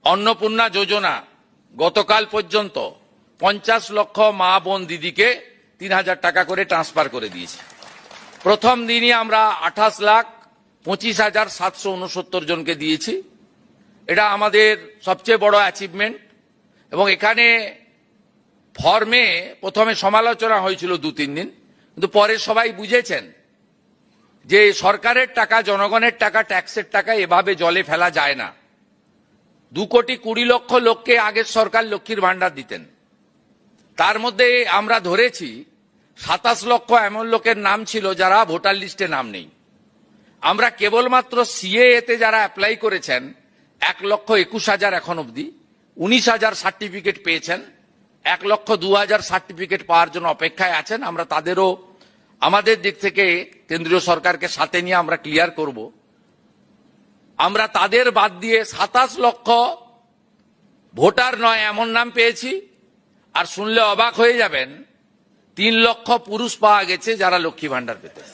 অন্নপূর্ণা যোজনা গতকাল পর্যন্ত 50 লক্ষ মা বোন দিদিকে 3000 টাকা করে ট্রান্সফার করে দিয়েছে। প্রথম দিনই আমরা 28,25,769 জনকে দিয়েছি। এটা আমাদের সবচেয়ে বড় অ্যাচিভমেন্ট। এবং এখানে ফর্মে প্রথমে সমালোচনা হয়েছিল 2-3 দিন, কিন্তু পরে সবাই বুঝেছেন যে সরকারের টাকা, জনগণের টাকা, ট্যাক্সের টাকা এভাবে জলে ফেলা যায় না। 2,20,00,000 লোককে আগের সরকার লক্ষ্মীর ভান্ডার দিতেন। তার মধ্যে আমরা ধরেছি 27 লক্ষ এমন লোকের নাম ছিল যারা ভোটার লিস্টে নাম নেই। আমরা কেবলমাত্র সিএএতে যারা অ্যাপ্লাই করেছেন 1,21,000 এখন অবধি 19,000 সার্টিফিকেট পেয়েছেন। 1,02,000 সার্টিফিকেট পাওয়ার জন্য অপেক্ষায় আছেন। আমরা তাদেরও আমাদের দিক থেকে কেন্দ্রীয় সরকারকে সাথে নিয়ে আমরা ক্লিয়ার করব। আমরা তাদের বাদ দিয়ে 27 লক্ষ ভোটার নয় এমন নাম পেয়েছি। আর শুনলে অবাক হয়ে যাবেন, 3 লক্ষ পুরুষ পাওয়া গেছে যারা লক্ষ্মী ভান্ডার পেতেন।